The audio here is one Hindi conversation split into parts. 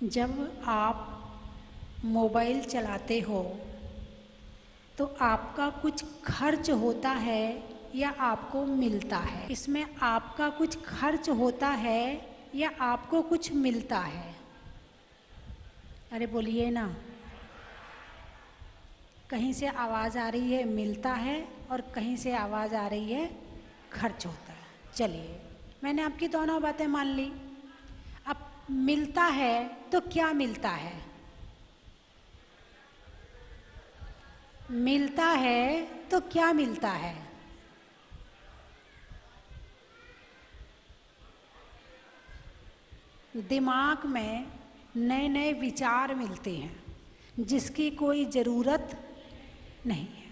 जब आप मोबाइल चलाते हो तो आपका कुछ खर्च होता है या आपको मिलता है? इसमें आपका कुछ खर्च होता है या आपको कुछ मिलता है? अरे बोलिए ना। कहीं से आवाज़ आ रही है मिलता है और कहीं से आवाज़ आ रही है खर्च होता है। चलिए, मैंने आपकी दोनों बातें मान ली। अब मिलता है तो क्या मिलता है? मिलता है तो क्या मिलता है? दिमाग में नए नए विचार मिलते हैं जिसकी कोई ज़रूरत नहीं है।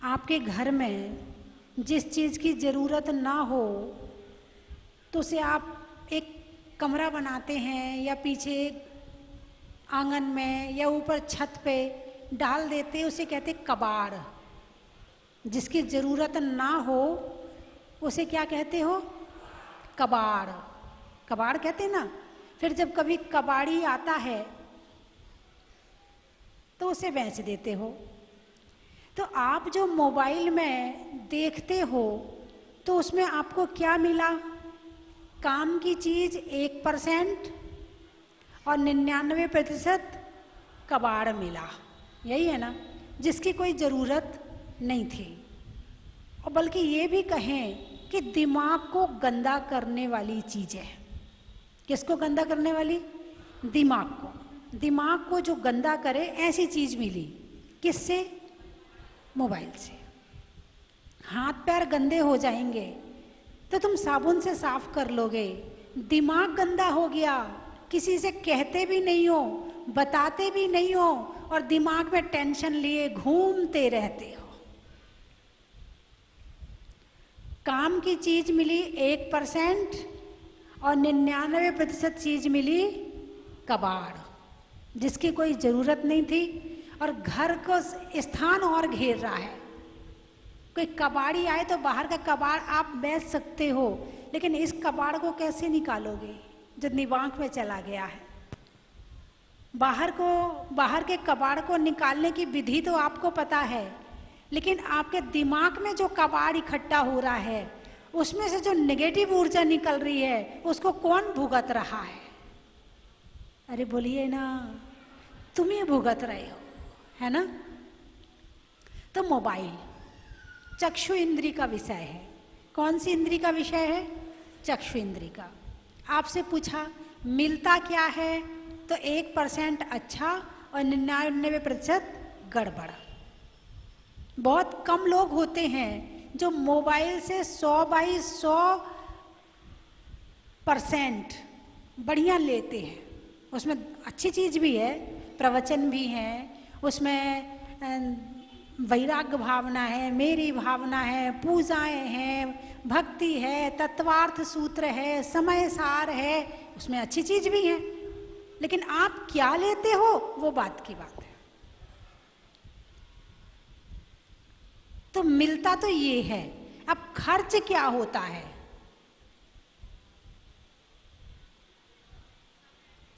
आपके घर में जिस चीज़ की ज़रूरत ना हो तो उसे आप एक कमरा बनाते हैं या पीछे आंगन में या ऊपर छत पे डाल देते, उसे कहते कबाड़। जिसकी ज़रूरत ना हो उसे क्या कहते हो? कबाड़। कबाड़ कहते ना। फिर जब कभी कबाड़ी आता है तो उसे बेच देते हो। तो आप जो मोबाइल में देखते हो तो उसमें आपको क्या मिला? काम की चीज़ 1% और 99% कबाड़ मिला। यही है ना, जिसकी कोई ज़रूरत नहीं थी। और बल्कि ये भी कहें कि दिमाग को गंदा करने वाली चीज़ है। किसको गंदा करने वाली? दिमाग को। दिमाग को जो गंदा करे ऐसी चीज़ मिली। किससे? मोबाइल से। हाथ पैर गंदे हो जाएंगे तो तुम साबुन से साफ कर लोगे। दिमाग गंदा हो गया, किसी से कहते भी नहीं हो, बताते भी नहीं हो और दिमाग में टेंशन लिए घूमते रहते हो। काम की चीज मिली 1% और 99% चीज मिली कबाड़, जिसकी कोई जरूरत नहीं थी और घर को स्थान और घेर रहा है। कोई कबाड़ी आए तो बाहर का कबाड़ आप बेच सकते हो, लेकिन इस कबाड़ को कैसे निकालोगे जो दिमाग में चला गया है? बाहर के कबाड़ को निकालने की विधि तो आपको पता है, लेकिन आपके दिमाग में जो कबाड़ इकट्ठा हो रहा है उसमें से जो नेगेटिव ऊर्जा निकल रही है उसको कौन भुगत रहा है? अरे बोलिए ना, तुम ही भुगत रहे हो, है ना? तो मोबाइल चक्षु इंद्री का विषय है। कौन सी इंद्री का विषय है? चक्षु इंद्री का। आपसे पूछा मिलता क्या है, तो 1% अच्छा और 99% गड़बड़। बहुत कम लोग होते हैं जो मोबाइल से 100/100% बढ़िया लेते हैं। उसमें अच्छी चीज़ भी है, प्रवचन भी है, उसमें वैराग्य भावना है, मेरी भावना है, पूजाएं हैं, भक्ति है, तत्वार्थ सूत्र है, समय सार है, उसमें अच्छी चीज़ भी है। लेकिन आप क्या लेते हो वो बात की बात है। तो मिलता तो ये है, अब खर्च क्या होता है?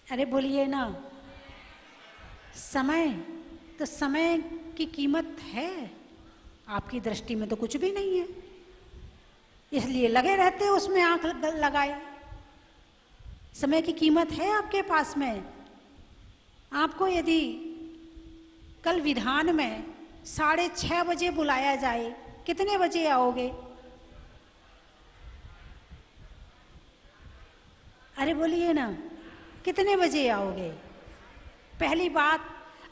अरे बोलिए ना। समय। तो समय की कीमत है? आपकी दृष्टि में तो कुछ भी नहीं है, इसलिए लगे रहते हो उसमें आंख लगाए। समय की कीमत है आपके पास में? आपको यदि कल विधान में 6:30 बजे बुलाया जाए, कितने बजे आओगे? अरे बोलिए ना, कितने बजे आओगे? पहली बात,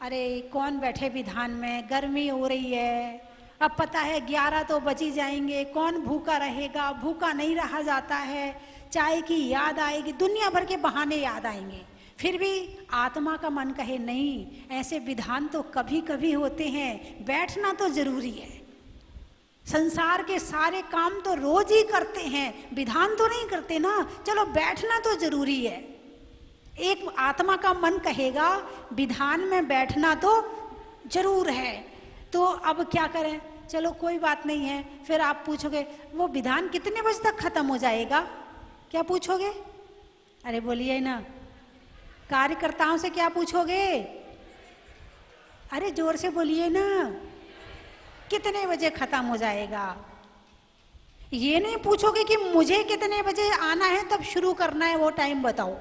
अरे कौन बैठे विधान में, गर्मी हो रही है, अब पता है 11 तो बज ही जाएंगे, कौन भूखा रहेगा, भूखा नहीं रहा जाता है, चाय की याद आएगी, दुनिया भर के बहाने याद आएंगे। फिर भी आत्मा का मन कहे नहीं, ऐसे विधान तो कभी कभी होते हैं, बैठना तो जरूरी है। संसार के सारे काम तो रोज ही करते हैं, विधान तो नहीं करते ना, चलो बैठना तो जरूरी है। एक आत्मा का मन कहेगा विधान में बैठना तो जरूर है, तो अब क्या करें? चलो कोई बात नहीं है। फिर आप पूछोगे वो विधान कितने बजे तक खत्म हो जाएगा, क्या पूछोगे? अरे बोलिए ना, कार्यकर्ताओं से क्या पूछोगे? अरे जोर से बोलिए ना, कितने बजे खत्म हो जाएगा? ये नहीं पूछोगे कि मुझे कितने बजे आना है तब शुरू करना है, वो टाइम बताओ।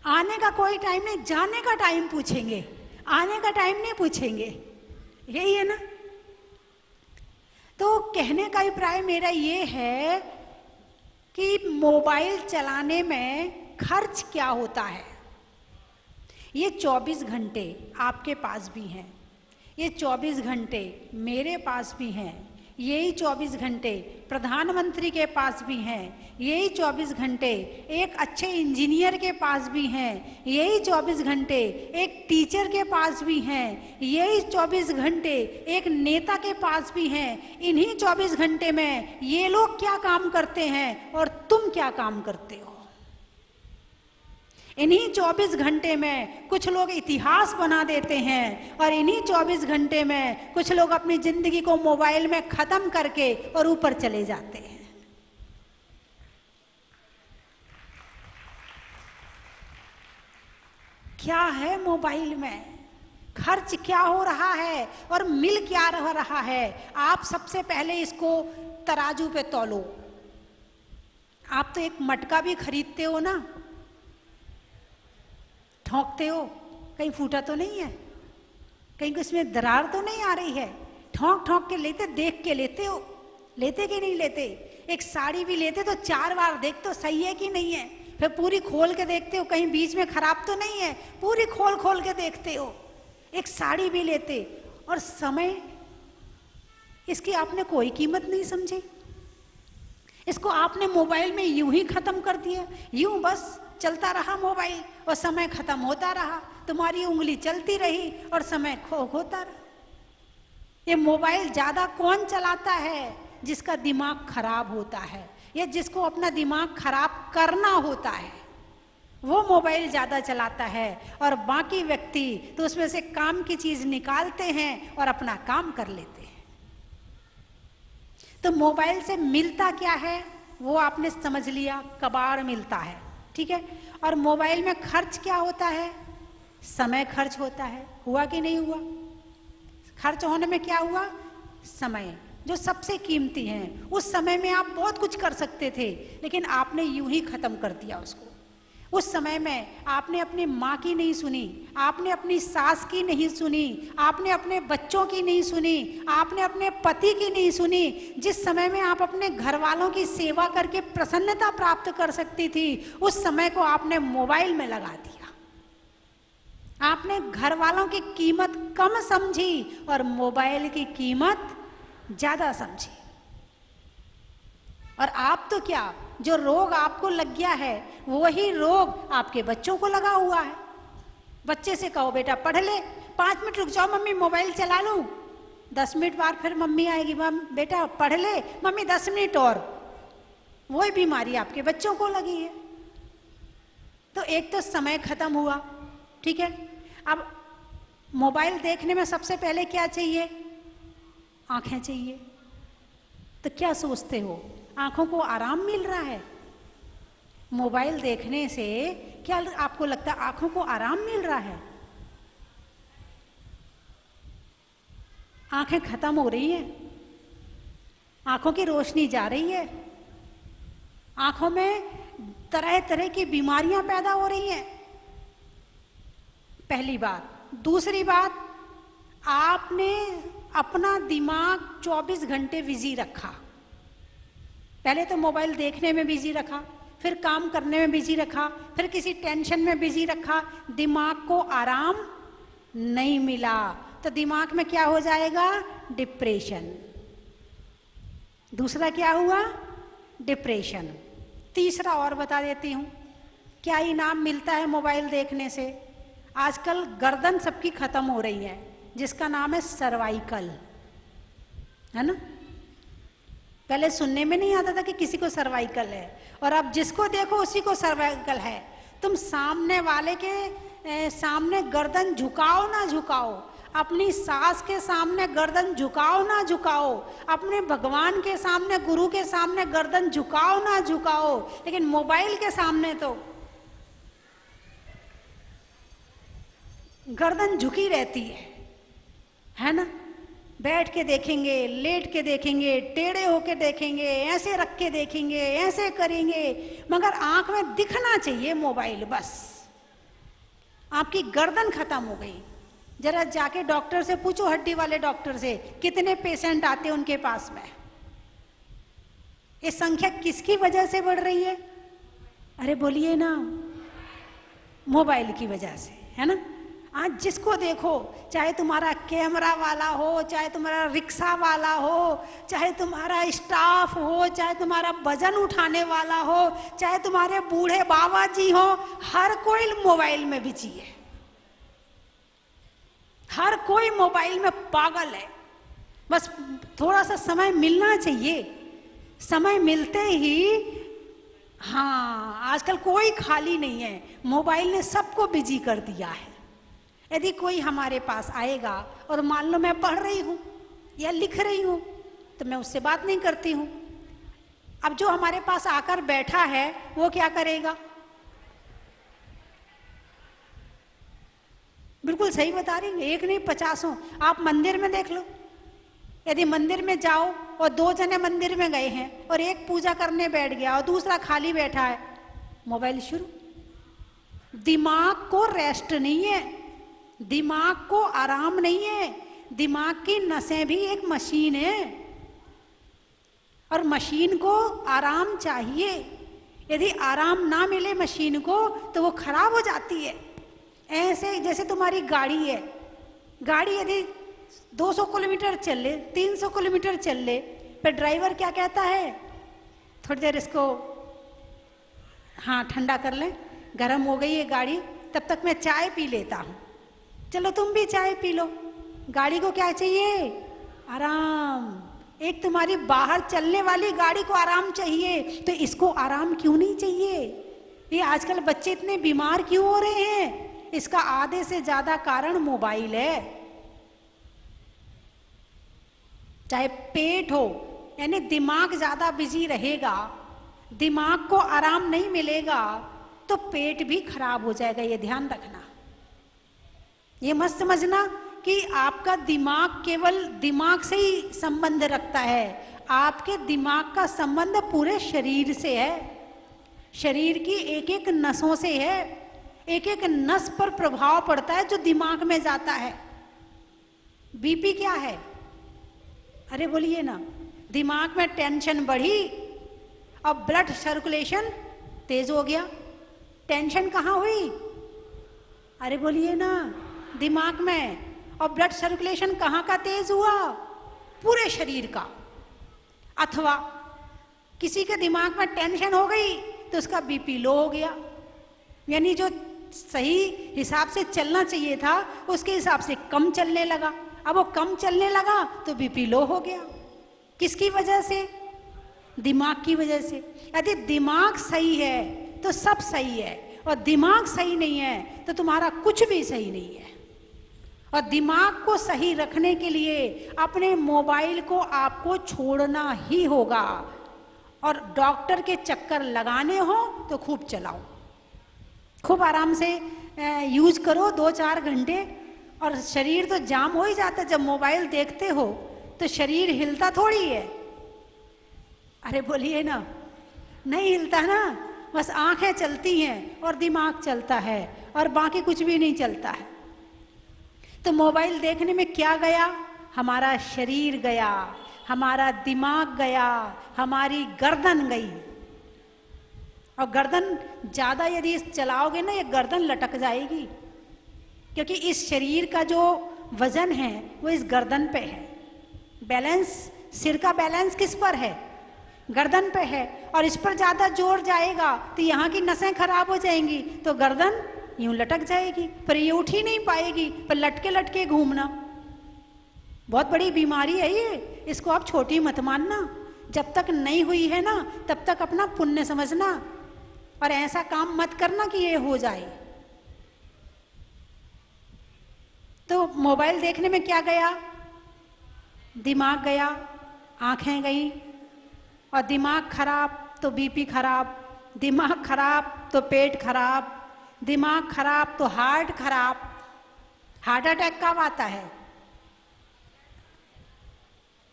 आने का कोई टाइम नहीं, जाने का टाइम पूछेंगे, आने का टाइम नहीं पूछेंगे। यही है ना। तो कहने का अभिप्राय मेरा ये है कि मोबाइल चलाने में खर्च क्या होता है। ये 24 घंटे आपके पास भी हैं, ये 24 घंटे मेरे पास भी हैं, यही 24 घंटे प्रधानमंत्री के पास भी हैं, यही 24 घंटे एक अच्छे इंजीनियर के पास भी हैं, यही 24 घंटे एक टीचर के पास भी हैं, यही 24 घंटे एक नेता के पास भी हैं। इन्हीं 24 घंटे में ये लोग क्या काम करते हैं और तुम क्या काम करते हो। इन्हीं 24 घंटे में कुछ लोग इतिहास बना देते हैं और इन्हीं 24 घंटे में कुछ लोग अपनी जिंदगी को मोबाइल में खत्म करके और ऊपर चले जाते हैं। क्या है मोबाइल में, खर्च क्या हो रहा है और मिल क्या रहा है। आप सबसे पहले इसको तराजू पे तौलो। आप तो एक मटका भी खरीदते हो ना, ठोंकते हो, कहीं फूटा तो नहीं है, कहीं उसमें दरार तो नहीं आ रही है। ठोंक ठोंक के लेते, देख के लेते हो, लेते कि नहीं लेते। एक साड़ी भी लेते तो 4 बार देखते हो सही है कि नहीं है, फिर पूरी खोल के देखते हो कहीं बीच में खराब तो नहीं है, पूरी खोल खोल के देखते हो। एक साड़ी भी लेते, और समय, इसकी आपने कोई कीमत नहीं समझी। इसको आपने मोबाइल में यूं ही खत्म कर दिया, यूं बस चलता रहा मोबाइल और समय खत्म होता रहा। तुम्हारी उंगली चलती रही और समय होता रहा। ये मोबाइल ज्यादा कौन चलाता है? जिसका दिमाग खराब होता है या जिसको अपना दिमाग खराब करना होता है, वो मोबाइल ज्यादा चलाता है। और बाकी व्यक्ति तो उसमें से काम की चीज निकालते हैं और अपना काम कर लेते हैं। तो मोबाइल से मिलता क्या है वो आपने समझ लिया, कबाड़ मिलता है, ठीक है। और मोबाइल में खर्च क्या होता है? समय खर्च होता है। हुआ कि नहीं हुआ? खर्च होने में क्या हुआ? समय, जो सबसे कीमती है। उस समय में आप बहुत कुछ कर सकते थे, लेकिन आपने यूं ही खत्म कर दिया उसको। उस समय में आपने अपनी माँ की नहीं सुनी, आपने अपनी सास की नहीं सुनी, आपने अपने बच्चों की नहीं सुनी, आपने अपने पति की नहीं सुनी। जिस समय में आप अपने घर वालों की सेवा करके प्रसन्नता प्राप्त कर सकती थी, उस समय को आपने मोबाइल में लगा दिया। आपने घर वालों की कीमत कम समझी और मोबाइल की कीमत ज्यादा समझी। और आप तो क्या, जो रोग आपको लग गया है वही रोग आपके बच्चों को लगा हुआ है। बच्चे से कहो बेटा पढ़ ले, 5 मिनट रुक जाओ मम्मी मोबाइल चला लूं, 10 मिनट बाद फिर मम्मी आएगी, बेटा पढ़ ले मम्मी 10 मिनट और। वही बीमारी आपके बच्चों को लगी है। तो एक तो समय खत्म हुआ, ठीक है। अब मोबाइल देखने में सबसे पहले क्या चाहिए? आंखें चाहिए। तो क्या सोचते हो, आंखों को आराम मिल रहा है? मोबाइल देखने से क्या आपको लगता है आंखों को आराम मिल रहा है? आंखें खत्म हो रही हैं, आंखों की रोशनी जा रही है, आंखों में तरह तरह की बीमारियां पैदा हो रही हैं। पहली बात। दूसरी बात, आपने अपना दिमाग 24 घंटे बिजी रखा। पहले तो मोबाइल देखने में बिजी रखा, फिर काम करने में बिजी रखा, फिर किसी टेंशन में बिजी रखा, दिमाग को आराम नहीं मिला। तो दिमाग में क्या हो जाएगा? डिप्रेशन। दूसरा क्या हुआ? डिप्रेशन। तीसरा और बता देती हूं, क्या इनाम मिलता है मोबाइल देखने से? आजकल गर्दन सबकी खत्म हो रही है, जिसका नाम है सर्वाइकल, है ना। पहले सुनने में नहीं आता था कि किसी को सर्वाइकल है, और अब जिसको देखो उसी को सर्वाइकल है। तुम सामने वाले के सामने गर्दन झुकाओ ना झुकाओ, अपनी सास के सामने गर्दन झुकाओ ना झुकाओ, अपने भगवान के सामने, गुरु के सामने गर्दन झुकाओ ना झुकाओ, लेकिन मोबाइल के सामने तो गर्दन झुकी रहती है ना। बैठ के देखेंगे, लेट के देखेंगे, टेढ़े होके देखेंगे, ऐसे रख के देखेंगे, ऐसे करेंगे, मगर आंख में दिखना चाहिए मोबाइल। बस आपकी गर्दन खत्म हो गई। जरा जाके डॉक्टर से पूछो, हड्डी वाले डॉक्टर से, कितने पेशेंट आते हैं उनके पास में। ये संख्या किसकी वजह से बढ़ रही है? अरे बोलिए ना, मोबाइल की वजह से, है ना। आज जिसको देखो, चाहे तुम्हारा कैमरा वाला हो, चाहे तुम्हारा रिक्शा वाला हो, चाहे तुम्हारा स्टाफ हो, चाहे तुम्हारा वजन उठाने वाला हो, चाहे तुम्हारे बूढ़े बाबा जी हो, हर कोई मोबाइल में बिजी है। हर कोई मोबाइल में पागल है। बस थोड़ा सा समय मिलना चाहिए, समय मिलते ही, हाँ, आजकल कोई खाली नहीं है, मोबाइल ने सबको बिजी कर दिया है। यदि कोई हमारे पास आएगा और मान लो मैं पढ़ रही हूँ या लिख रही हूँ, तो मैं उससे बात नहीं करती हूँ। अब जो हमारे पास आकर बैठा है वो क्या करेगा? बिल्कुल सही बता रही हूँ, एक नहीं 50। आप मंदिर में देख लो, यदि मंदिर में जाओ और 2 जने मंदिर में गए हैं और एक पूजा करने बैठ गया और दूसरा खाली बैठा है, मोबाइल शुरू। दिमाग को रेस्ट नहीं है, दिमाग को आराम नहीं है। दिमाग की नसें भी एक मशीन है और मशीन को आराम चाहिए। यदि आराम ना मिले मशीन को तो वो खराब हो जाती है। ऐसे जैसे तुम्हारी गाड़ी है, गाड़ी यदि 200 किलोमीटर चल ले, 300 किलोमीटर चल ले, पर ड्राइवर क्या कहता है? थोड़ी देर इसको हाँ ठंडा कर ले, गर्म हो गई है गाड़ी, तब तक मैं चाय पी लेता हूँ। चलो तुम भी चाय पी लो। गाड़ी को क्या चाहिए? आराम। एक तुम्हारी बाहर चलने वाली गाड़ी को आराम चाहिए, तो इसको आराम क्यों नहीं चाहिए? ये आजकल बच्चे इतने बीमार क्यों हो रहे हैं? इसका आधे से ज्यादा कारण मोबाइल है। चाहे पेट हो, यानी दिमाग ज्यादा बिजी रहेगा, दिमाग को आराम नहीं मिलेगा तो पेट भी खराब हो जाएगा। ये ध्यान रखना। ये मत समझना कि आपका दिमाग केवल दिमाग से ही संबंध रखता है। आपके दिमाग का संबंध पूरे शरीर से है, शरीर की एक एक नसों से है। एक एक नस पर प्रभाव पड़ता है जो दिमाग में जाता है। बीपी क्या है? अरे बोलिए ना, दिमाग में टेंशन बढ़ी और ब्लड सर्कुलेशन तेज हो गया। टेंशन कहाँ हुई? अरे बोलिए ना, दिमाग में। और ब्लड सर्कुलेशन कहाँ का तेज हुआ? पूरे शरीर का। अथवा किसी के दिमाग में टेंशन हो गई तो उसका बीपी लो हो गया, यानी जो सही हिसाब से चलना चाहिए था उसके हिसाब से कम चलने लगा। अब वो कम चलने लगा तो बीपी लो हो गया। किसकी वजह से? दिमाग की वजह से। यदि दिमाग सही है तो सब सही है, और दिमाग सही नहीं है तो तुम्हारा कुछ भी सही नहीं है। और दिमाग को सही रखने के लिए अपने मोबाइल को आपको छोड़ना ही होगा। और डॉक्टर के चक्कर लगाने हो तो खूब चलाओ, खूब आराम से यूज करो 2-4 घंटे। और शरीर तो जाम हो ही जाता है। जब मोबाइल देखते हो तो शरीर हिलता थोड़ी है। अरे बोलिए ना, नहीं हिलता ना, बस आंखें चलती हैं और दिमाग चलता है और बाकी कुछ भी नहीं चलता है। तो मोबाइल देखने में क्या गया? हमारा शरीर गया, हमारा दिमाग गया, हमारी गर्दन गई। और गर्दन ज़्यादा यदि चलाओगे ना, ये गर्दन लटक जाएगी, क्योंकि इस शरीर का जो वजन है वो इस गर्दन पे है। बैलेंस, सिर का बैलेंस किस पर है? गर्दन पे है। और इस पर ज़्यादा जोर जाएगा तो यहाँ की नसें खराब हो जाएंगी, तो गर्दन यूं लटक जाएगी, पर ये उठ ही नहीं पाएगी, पर लटके लटके घूमना। बहुत बड़ी बीमारी है ये, इसको आप छोटी मत मानना। जब तक नहीं हुई है ना तब तक अपना पुण्य समझना, और ऐसा काम मत करना कि ये हो जाए। तो मोबाइल देखने में क्या गया? दिमाग गया, आंखें गई, और दिमाग खराब तो बीपी खराब, दिमाग खराब तो पेट खराब, दिमाग खराब तो हार्ट खराब। हार्ट अटैक कब आता है?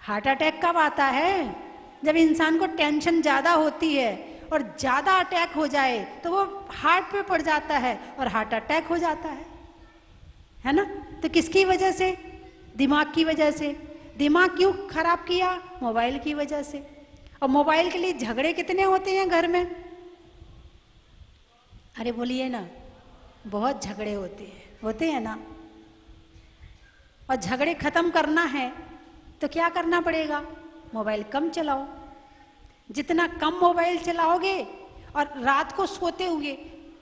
हार्ट अटैक कब आता है? जब इंसान को टेंशन ज़्यादा होती है और ज़्यादा अटैक हो जाए तो वो हार्ट पे पड़ जाता है और हार्ट अटैक हो जाता है ना? तो किसकी वजह से? दिमाग की वजह से। दिमाग क्यों खराब किया? मोबाइल की वजह से। और मोबाइल के लिए झगड़े कितने होते हैं घर में? अरे बोलिए ना, बहुत झगड़े होते हैं ना। और झगड़े खत्म करना है तो क्या करना पड़ेगा? मोबाइल कम चलाओ। जितना कम मोबाइल चलाओगे, और रात को सोते हुए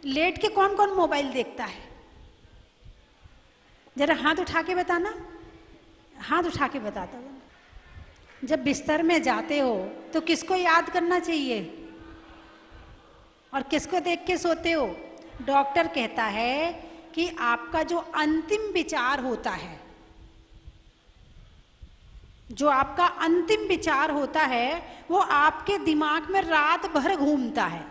लेट के कौन कौन मोबाइल देखता है? जरा हाथ उठा के बताना, हाथ उठा के बताता हूँ। जब बिस्तर में जाते हो तो किसको याद करना चाहिए और किसको देख के सोते हो? डॉक्टर कहता है कि आपका जो अंतिम विचार होता है, जो आपका अंतिम विचार होता है, वो आपके दिमाग में रात भर घूमता है।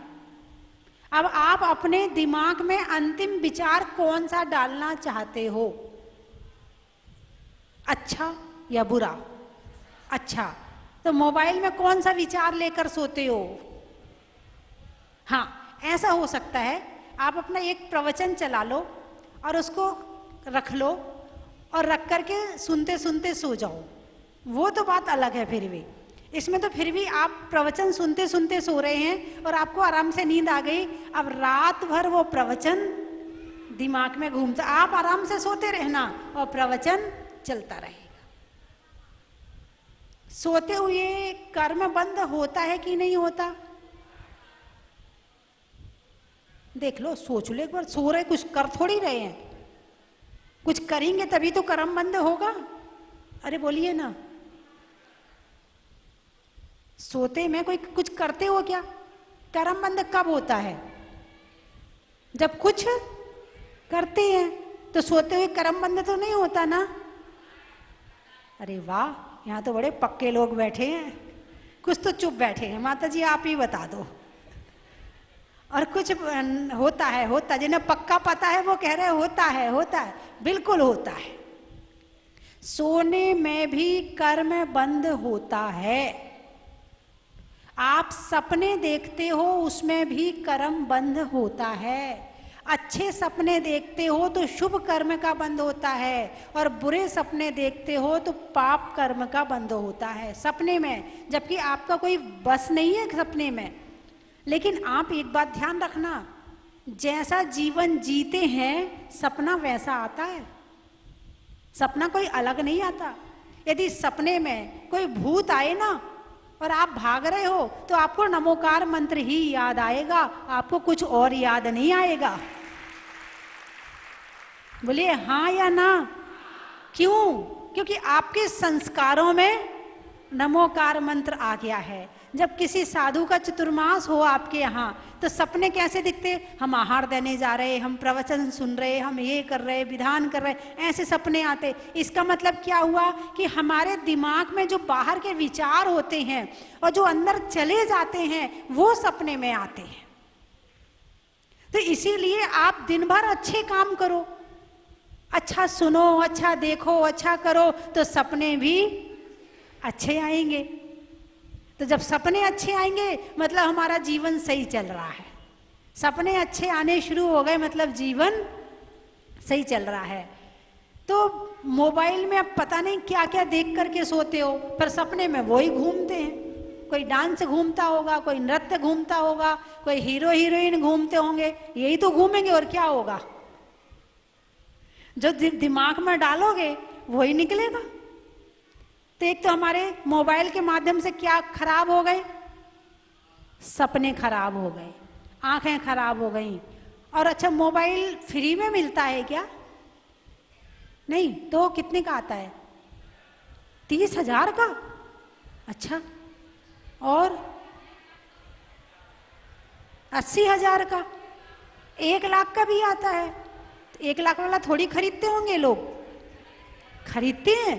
अब आप अपने दिमाग में अंतिम विचार कौन सा डालना चाहते हो? अच्छा या बुरा? अच्छा, तो मोबाइल में कौन सा विचार लेकर सोते हो? हाँ, ऐसा हो सकता है आप अपना एक प्रवचन चला लो और उसको रख लो और रख करके सुनते सुनते सो जाओ, वो तो बात अलग है। फिर भी इसमें तो फिर भी आप प्रवचन सुनते सुनते सो रहे हैं और आपको आराम से नींद आ गई। अब रात भर वो प्रवचन दिमाग में घूमता, आप आराम से सोते रहना और प्रवचन चलता रहेगा। सोते हुए कर्म बंद होता है कि नहीं होता? देख लो, सोच लो एक बार। सो रहे, कुछ कर थोड़ी रहे हैं, कुछ करेंगे तभी तो कर्म बंद होगा। अरे बोलिए ना, सोते में कोई कुछ करते हो क्या? कर्म बंद कब होता है? जब कुछ करते हैं। तो सोते हुए कर्म बंद तो नहीं होता ना? अरे वाह, यहाँ तो बड़े पक्के लोग बैठे हैं, कुछ तो चुप बैठे हैं। माता जी आप ही बता दो। और कुछ होता है, जिन्हें पक्का पता है वो कह रहे होता है, बिल्कुल होता है। सोने में भी कर्म बंद होता है। आप सपने देखते हो, उसमें भी कर्म बंद होता है। अच्छे सपने देखते हो तो शुभ कर्म का बंद होता है, और बुरे सपने देखते हो तो पाप कर्म का बंद होता है सपने में। जबकि आपका कोई बस नहीं है सपने में। लेकिन आप एक बात ध्यान रखना, जैसा जीवन जीते हैं सपना वैसा आता है। सपना कोई अलग नहीं आता। यदि सपने में कोई भूत आए ना और आप भाग रहे हो तो आपको नमोकार मंत्र ही याद आएगा, आपको कुछ और याद नहीं आएगा। बोलिए हाँ या ना? क्यों? क्योंकि आपके संस्कारों में नमोकार मंत्र आ गया है। जब किसी साधु का चतुर्मास हो आपके यहाँ तो सपने कैसे दिखते? हम आहार देने जा रहे, हम प्रवचन सुन रहे, हम ये कर रहे, विधान कर रहे, ऐसे सपने आते। इसका मतलब क्या हुआ कि हमारे दिमाग में जो बाहर के विचार होते हैं और जो अंदर चले जाते हैं वो सपने में आते हैं। तो इसीलिए आप दिन भर अच्छे काम करो, अच्छा सुनो, अच्छा देखो, अच्छा करो, तो सपने भी अच्छे आएंगे। तो जब सपने अच्छे आएंगे मतलब हमारा जीवन सही चल रहा है। सपने अच्छे आने शुरू हो गए मतलब जीवन सही चल रहा है। तो मोबाइल में अब पता नहीं क्या क्या देख करके सोते हो, पर सपने में वही घूमते हैं। कोई डांस घूमता होगा, कोई नृत्य घूमता होगा, कोई हीरो हीरोइन घूमते होंगे, यही तो घूमेंगे और क्या होगा। जो दिमाग में डालोगे वही निकलेगा। तो एक तो हमारे मोबाइल के माध्यम से क्या खराब हो गए? सपने खराब हो गए, आंखें खराब हो गई। और अच्छा, मोबाइल फ्री में मिलता है क्या? नहीं, तो कितने का आता है? 30,000 का। अच्छा, और 80,000 का, 1 लाख का भी आता है। 1 लाख वाला थोड़ी खरीदते होंगे लोग। खरीदते हैं?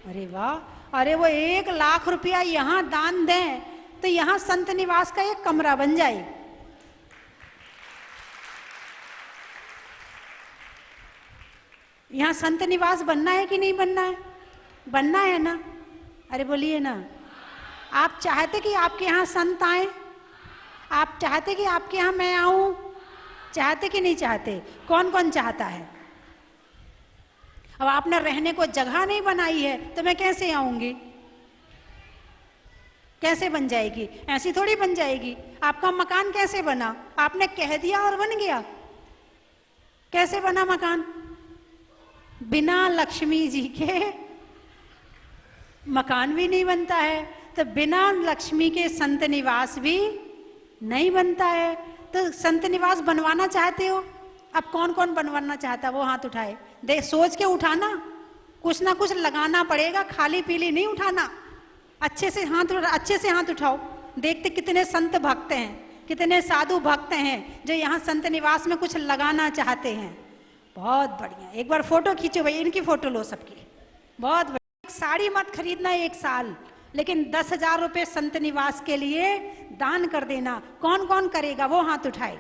अरे वाह, अरे वो 1 लाख रुपया यहाँ दान दें तो यहाँ संत निवास का एक कमरा बन जाए। यहाँ संत निवास बनना है कि नहीं बनना है? बनना है ना? अरे बोलिए ना। आप चाहते कि आपके यहाँ संत आए? आप चाहते कि आपके यहाँ मैं आऊं? चाहते कि नहीं चाहते? कौन कौन चाहता है? अब आपने रहने को जगह नहीं बनाई है तो मैं कैसे आऊंगी? कैसे बन जाएगी? ऐसी थोड़ी बन जाएगी। आपका मकान कैसे बना? आपने कह दिया और बन गया। कैसे बना मकान? बिना लक्ष्मी जी के मकान भी नहीं बनता है, तो बिना लक्ष्मी के संत निवास भी नहीं बनता है। तो संत निवास बनवाना चाहते हो? अब कौन कौन बनवाना चाहता है वो हाथ उठाए। दे सोच के उठाना, कुछ ना कुछ लगाना पड़ेगा, खाली पीली नहीं उठाना। अच्छे से हाथ उठाओ। देखते कितने संत भक्त हैं, कितने साधु भक्त हैं जो यहाँ संत निवास में कुछ लगाना चाहते हैं। बहुत बढ़िया, एक बार फोटो खींचो भाई, इनकी फोटो लो सबकी। बहुत बढ़िया। साड़ी मत खरीदना 1 साल, लेकिन 10,000 रुपये संत निवास के लिए दान कर देना। कौन कौन करेगा वो हाथ उठाए।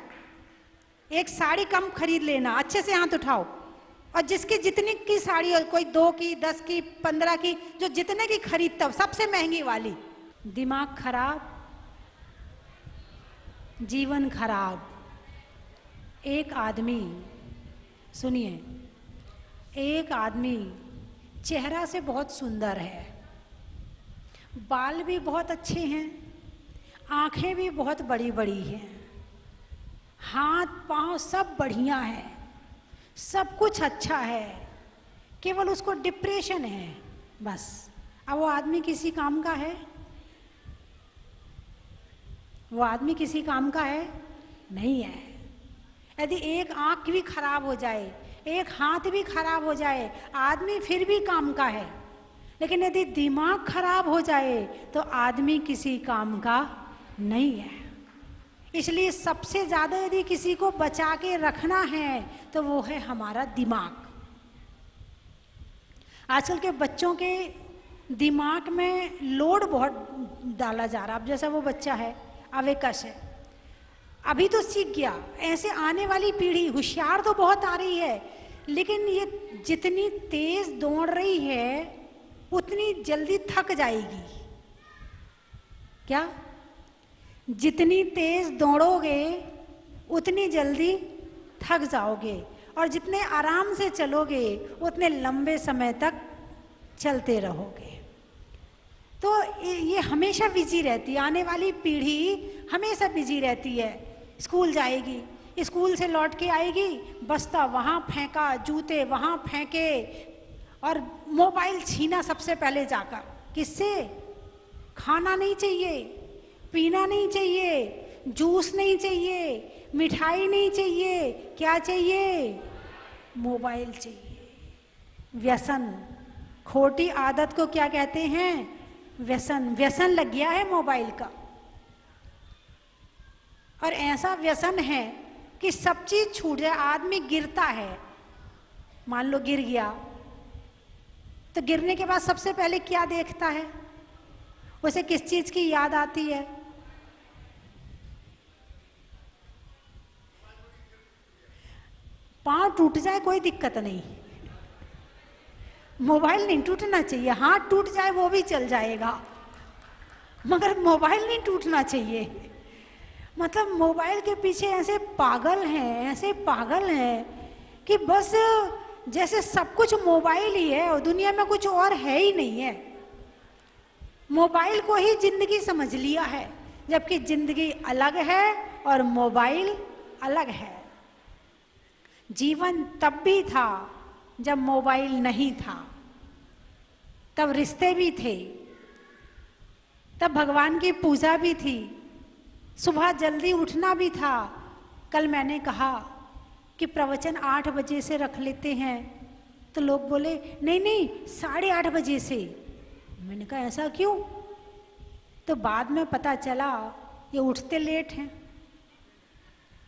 एक साड़ी कम खरीद लेना, अच्छे से हाथ उठाओ। और जिसकी जितनी की साड़ी हो, कोई 2 की, 10 की, 15 की, जो जितने की खरीदता हो, सबसे महंगी वाली। दिमाग खराब, जीवन खराब। एक आदमी, सुनिए, एक आदमी चेहरा से बहुत सुंदर है, बाल भी बहुत अच्छे हैं, आंखें भी बहुत बड़ी बड़ी हैं, हाथ पांव सब बढ़िया है, सब कुछ अच्छा है, केवल उसको डिप्रेशन है बस। अब वो आदमी किसी काम का है? वो आदमी किसी काम का है? नहीं है। यदि एक आंख भी खराब हो जाए, एक हाथ भी खराब हो जाए, आदमी फिर भी काम का है। लेकिन यदि दिमाग खराब हो जाए तो आदमी किसी काम का नहीं है। इसलिए सबसे ज्यादा यदि किसी को बचा के रखना है तो वो है हमारा दिमाग। आजकल के बच्चों के दिमाग में लोड बहुत डाला जा रहा है। अब जैसा वो बच्चा है अवेकश है, अभी तो सीख गया, ऐसे आने वाली पीढ़ी होशियार तो बहुत आ रही है, लेकिन ये जितनी तेज दौड़ रही है उतनी जल्दी थक जाएगी। क्या? जितनी तेज दौड़ोगे उतनी जल्दी थक जाओगे, और जितने आराम से चलोगे उतने लंबे समय तक चलते रहोगे। तो ये हमेशा बिजी रहती है, आने वाली पीढ़ी हमेशा बिजी रहती है। स्कूल जाएगी, स्कूल से लौट के आएगी, बस्ता वहाँ फेंका, जूते वहाँ फेंके, और मोबाइल छीना सबसे पहले जाकर। किससे? खाना नहीं चाहिए, पीना नहीं चाहिए, जूस नहीं चाहिए, मिठाई नहीं चाहिए, क्या चाहिए? मोबाइल चाहिए। व्यसन, खोटी आदत को क्या कहते हैं? व्यसन। व्यसन लग गया है मोबाइल का, और ऐसा व्यसन है कि सब चीज छूट जाए। आदमी गिरता है, मान लो गिर गया, तो गिरने के बाद सबसे पहले क्या देखता है? उसे किस चीज की याद आती है? पांव टूट जाए कोई दिक्कत नहीं, मोबाइल नहीं टूटना चाहिए। हाथ टूट जाए वो भी चल जाएगा, मगर मोबाइल नहीं टूटना चाहिए। मतलब मोबाइल के पीछे ऐसे पागल हैं कि बस जैसे सब कुछ मोबाइल ही है और दुनिया में कुछ और है ही नहीं है। मोबाइल को ही जिंदगी समझ लिया है, जबकि जिंदगी अलग है और मोबाइल अलग है। जीवन तब भी था जब मोबाइल नहीं था, तब रिश्ते भी थे, तब भगवान की पूजा भी थी, सुबह जल्दी उठना भी था। कल मैंने कहा कि प्रवचन 8 बजे से रख लेते हैं, तो लोग बोले नहीं 8:30 बजे से। मैंने कहा ऐसा क्यों? तो बाद में पता चला ये उठते लेट हैं,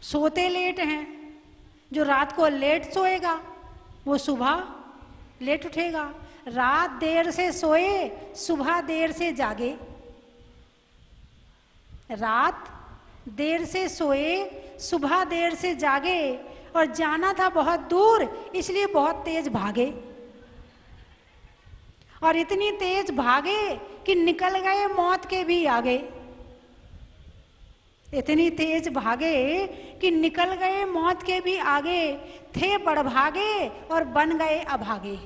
सोते लेट हैं। जो रात को लेट सोएगा वो सुबह लेट उठेगा। रात देर से सोए, सुबह देर से जागे। रात देर से सोए, सुबह देर से जागे, और जाना था बहुत दूर इसलिए बहुत तेज भागे, और इतनी तेज भागे कि निकल गए मौत के भी आगे। इतनी तेज भागे कि निकल गए मौत के भी आगे, थे बड़भागे और बन गए अभागे।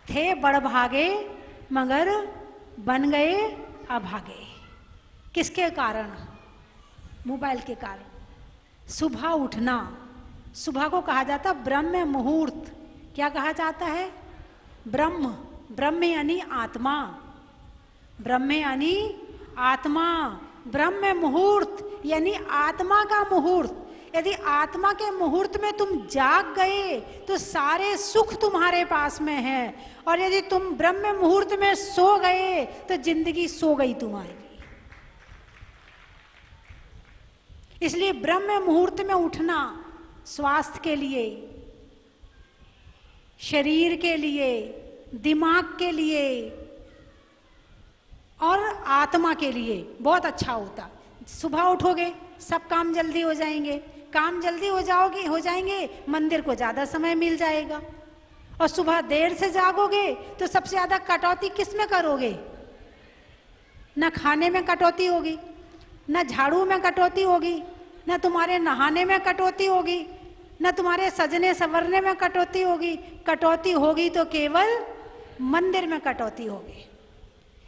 थे बड़भागे मगर बन गए अभागे। किसके कारण? मोबाइल के कारण। सुबह उठना, सुबह को कहा जाता ब्रह्म मुहूर्त। क्या कहा जाता है? ब्रह्म। ब्रह्म यानी आत्मा, ब्रह्म यानी आत्मा, ब्रह्म मुहूर्त यानी आत्मा का मुहूर्त। यदि आत्मा के मुहूर्त में तुम जाग गए तो सारे सुख तुम्हारे पास में हैं, और यदि तुम ब्रह्म मुहूर्त में सो गए तो जिंदगी सो गई तुम्हारी। इसलिए ब्रह्म मुहूर्त में उठना स्वास्थ्य के लिए, शरीर के लिए, दिमाग के लिए और आत्मा के लिए बहुत अच्छा होता। सुबह उठोगे सब काम जल्दी हो जाएंगे, काम जल्दी हो जाएंगे, मंदिर को ज़्यादा समय मिल जाएगा। और सुबह देर से जागोगे तो सबसे ज़्यादा कटौती किस में करोगे? न खाने में कटौती होगी, न झाड़ू में कटौती होगी, न तुम्हारे नहाने में कटौती होगी, न तुम्हारे सजने संवरने में कटौती होगी। कटौती होगी तो केवल मंदिर में कटौती होगी।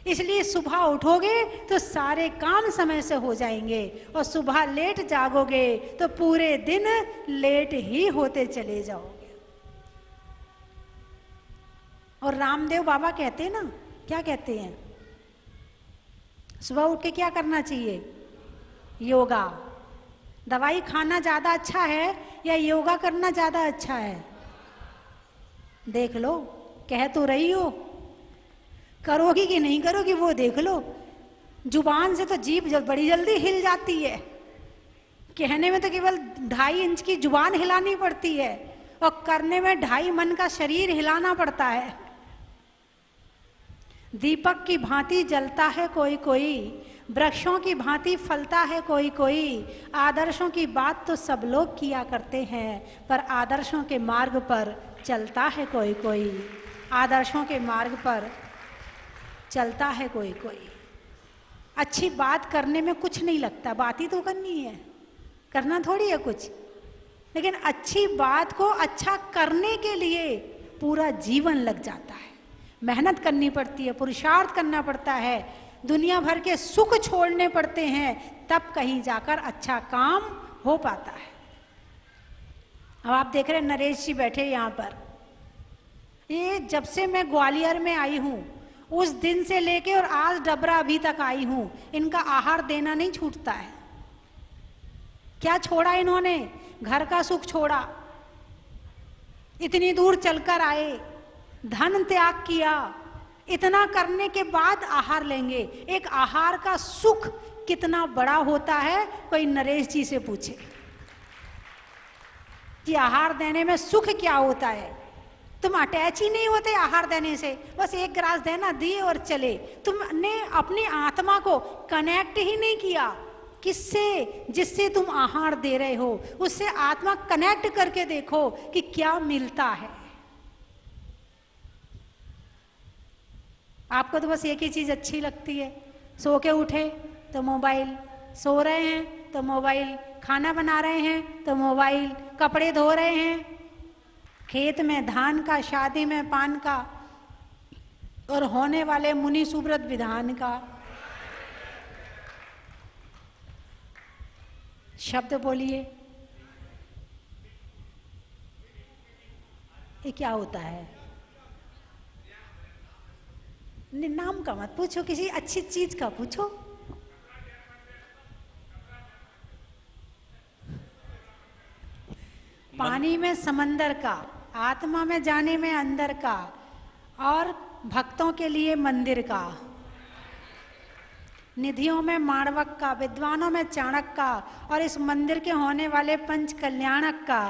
इसलिए सुबह उठोगे तो सारे काम समय से हो जाएंगे, और सुबह लेट जागोगे तो पूरे दिन लेट ही होते चले जाओगे। और रामदेव बाबा कहते हैं ना, क्या कहते हैं? सुबह उठ के क्या करना चाहिए? योगा। दवाई खाना ज़्यादा अच्छा है या योगा करना ज़्यादा अच्छा है? देख लो, कह तो रही हो, करोगी कि नहीं करोगी वो देख लो। जुबान से तो जीभ बड़ी जल्दी हिल जाती है, कहने में तो केवल 2.5 इंच की जुबान हिलानी पड़ती है, और करने में 2.5 मन का शरीर हिलाना पड़ता है। दीपक की भांति जलता है कोई कोई, वृक्षों की भांति फलता है कोई कोई। आदर्शों की बात तो सब लोग किया करते हैं, पर आदर्शों के मार्ग पर चलता है कोई कोई। आदर्शों के मार्ग पर चलता है कोई कोई। अच्छी बात करने में कुछ नहीं लगता, बात ही तो करनी है, करना थोड़ी है कुछ। लेकिन अच्छी बात को अच्छा करने के लिए पूरा जीवन लग जाता है, मेहनत करनी पड़ती है, पुरुषार्थ करना पड़ता है, दुनिया भर के सुख छोड़ने पड़ते हैं, तब कहीं जाकर अच्छा काम हो पाता है। अब आप देख रहे हैं नरेश जी बैठे यहाँ पर, ये जब से मैं ग्वालियर में आई हूँ उस दिन से लेके और आज डबरा अभी तक आई हूँ, इनका आहार देना नहीं छूटता है। क्या छोड़ा इन्होंने? घर का सुख छोड़ा, इतनी दूर चलकर आए, धन त्याग किया, इतना करने के बाद आहार लेंगे। एक आहार का सुख कितना बड़ा होता है, कोई नरेश जी से पूछे कि आहार देने में सुख क्या होता है। तुम अटैच ही नहीं होते आहार देने से, बस एक गिलास देना, दिए और चले। तुमने अपनी आत्मा को कनेक्ट ही नहीं किया। किससे? जिससे तुम आहार दे रहे हो उससे आत्मा कनेक्ट करके देखो कि क्या मिलता है। आपको तो बस एक ही चीज अच्छी लगती है, सो के उठे तो मोबाइल, सो रहे हैं तो मोबाइल, खाना बना रहे हैं तो मोबाइल, कपड़े धो रहे हैं, खेत में धान का, शादी में पान का, और होने वाले मुनि सुब्रत विधान का। शब्द बोलिए, ये क्या होता है? नाम का मत पूछो, किसी अच्छी चीज का पूछो। पानी में समंदर का, आत्मा में जाने में अंदर का, और भक्तों के लिए मंदिर का, निधियों में माणवक का, विद्वानों में चाणक का, और इस मंदिर के होने वाले पंच कल्याणक का।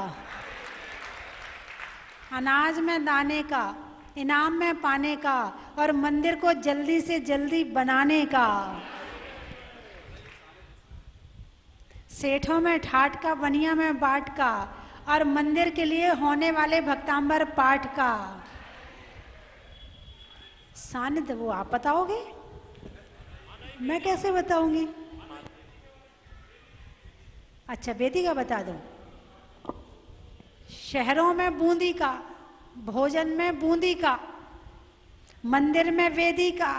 अनाज में दाने का, इनाम में पाने का, और मंदिर को जल्दी से जल्दी बनाने का। सेठों में ठाट का, बनिया में बाट का, और मंदिर के लिए होने वाले भक्तांबर पाठ का। सानिध्य वो आप बताओगे, मैं कैसे बताऊंगी? अच्छा, वेदिका बता दो। शहरों में बूंदी का, भोजन में बूंदी का, मंदिर में वेदी का,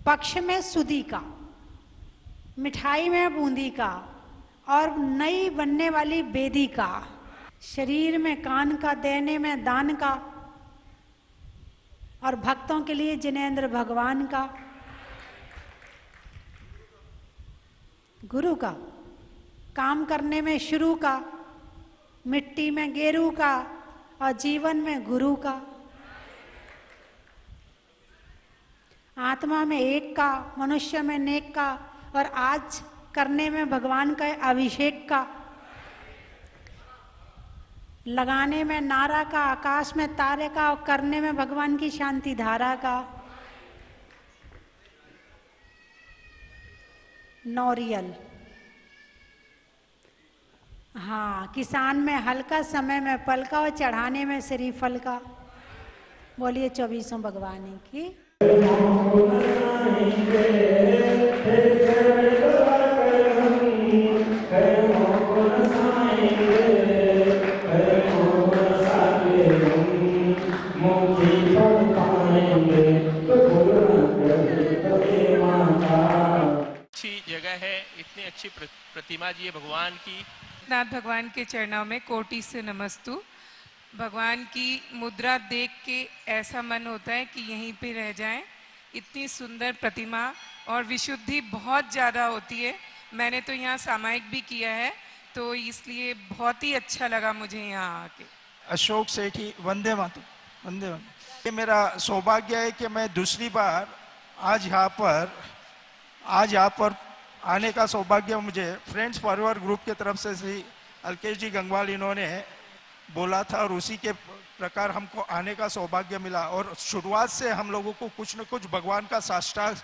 पक्ष में सुदी का, मिठाई में बूंदी का, और नई बनने वाली बेदी का, शरीर में कान का, देने में दान का, और भक्तों के लिए जिनेंद्र भगवान का, गुरु का, काम करने में शुरू का, मिट्टी में गेरू का, और जीवन में गुरु का, आत्मा में एक का, मनुष्य में नेक का, और आज करने में भगवान का अभिषेक का, लगाने में नारा का, आकाश में तारे का, और करने में भगवान की शांति धारा का। नौरियल, हाँ, किसान में हल्का, समय में पल का, और चढ़ाने में श्रीफल का। बोलिए 24 भगवान की। अच्छी जगह है, इतनी अच्छी प्रतिमा जी है भगवान की। नाथ भगवान के चरणों में कोटि से नमस्तु। भगवान की मुद्रा देख के ऐसा मन होता है कि यहीं पे रह जाएं। इतनी सुंदर प्रतिमा, और विशुद्धि बहुत ज़्यादा होती है। मैंने तो यहाँ सामायिक भी किया है, तो इसलिए बहुत ही अच्छा लगा मुझे यहाँ आके। अशोक सेठी, वंदे मातरम, वंदे वंदे। ये मेरा सौभाग्य है कि मैं दूसरी बार आज यहाँ पर आने का सौभाग्य मुझे फ्रेंड्स फॉरवर्ड ग्रुप के तरफ से श्री अल्केश जी गंगवाल इन्होंने बोला था, और उसी के प्रकार हमको आने का सौभाग्य मिला। और शुरुआत से हम लोगों को कुछ न कुछ भगवान का साष्टांग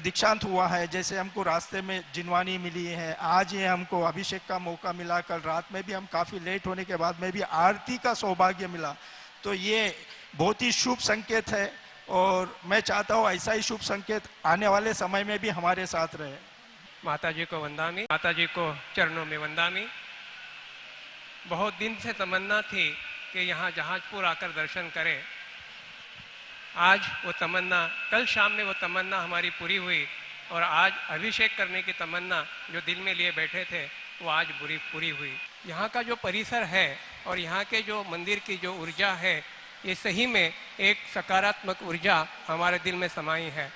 दीक्षांत हुआ है। जैसे हमको रास्ते में जिनवानी मिली है, आज ये हमको अभिषेक का मौका मिला, कल रात में भी हम काफ़ी लेट होने के बाद में भी आरती का सौभाग्य मिला। तो ये बहुत ही शुभ संकेत है, और मैं चाहता हूँ ऐसा ही शुभ संकेत आने वाले समय में भी हमारे साथ रहे। माता जी को वंदामी, माता जी को चरणों में वंदामी। बहुत दिन से तमन्ना थी कि यहाँ जहाजपुर आकर दर्शन करें। आज वो तमन्ना, कल शाम में वो तमन्ना हमारी पूरी हुई, और आज अभिषेक करने की तमन्ना जो दिल में लिए बैठे थे वो आज पूरी हुई। यहाँ का जो परिसर है और यहाँ के जो मंदिर की जो ऊर्जा है, ये सही में एक सकारात्मक ऊर्जा हमारे दिल में समाई है।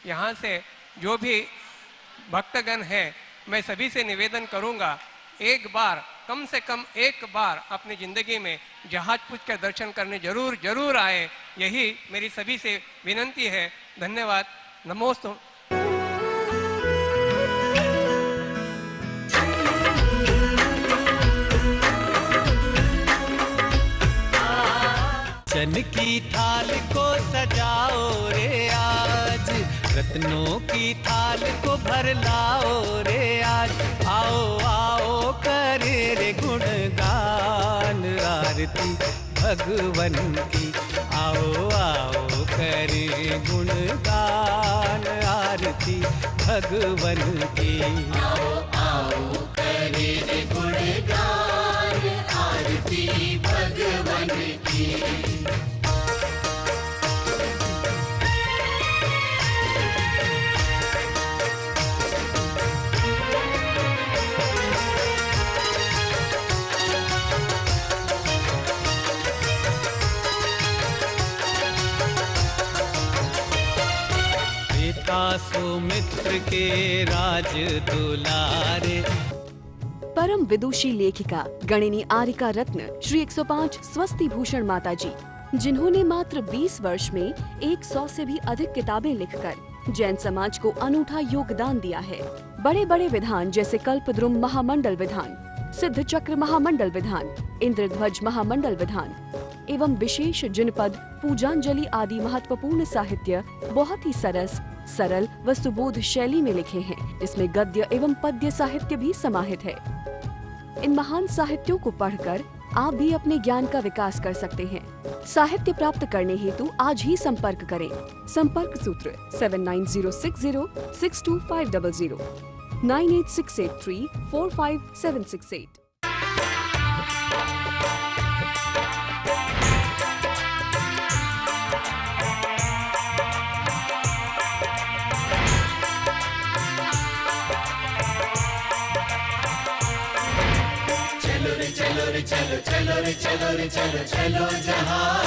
यहाँ से जो भी भक्तगण हैं, मैं सभी से निवेदन करूँगा, एक बार, कम से कम एक बार अपनी ज़िंदगी में जहाजपुर के दर्शन करने जरूर आए। यही मेरी सभी से विनंती है। धन्यवाद। नमोस्तु। चन की थाल को सजाओ रे आज, रत्नों की थाल को भर लाओ रे आज। आओ आओ करे रे गुणगान आरती भगवन की। आओ आओ करे गुणगान आरती भगवन की। आओ आओ करे रे गुणगान आरती भगवन की। सुमित्र के राज दुलारे। परम विदुषी लेखिका गणिनी आरिका रत्न श्री 105 स्वस्ति भूषण माता जी, जिन्होंने मात्र 20 वर्ष में 100 से भी अधिक किताबें लिखकर जैन समाज को अनूठा योगदान दिया है। बड़े बड़े विधान जैसे कल्पद्रुम महामंडल विधान, सिद्ध चक्र महामंडल विधान, इंद्रध्वज महामंडल विधान एवं विशेष जिनपद, पूजांजलि आदि महत्वपूर्ण साहित्य बहुत ही सरल व सुबोध शैली में लिखे हैं, जिसमें गद्य एवं पद्य साहित्य भी समाहित है। इन महान साहित्यों को पढ़कर आप भी अपने ज्ञान का विकास कर सकते हैं। साहित्य प्राप्त करने हेतु आज ही संपर्क करें। संपर्क सूत्र 7906062500 9868345768। चलो रे चलो रे चलो चलो रे चलो रे चलो चलो जहां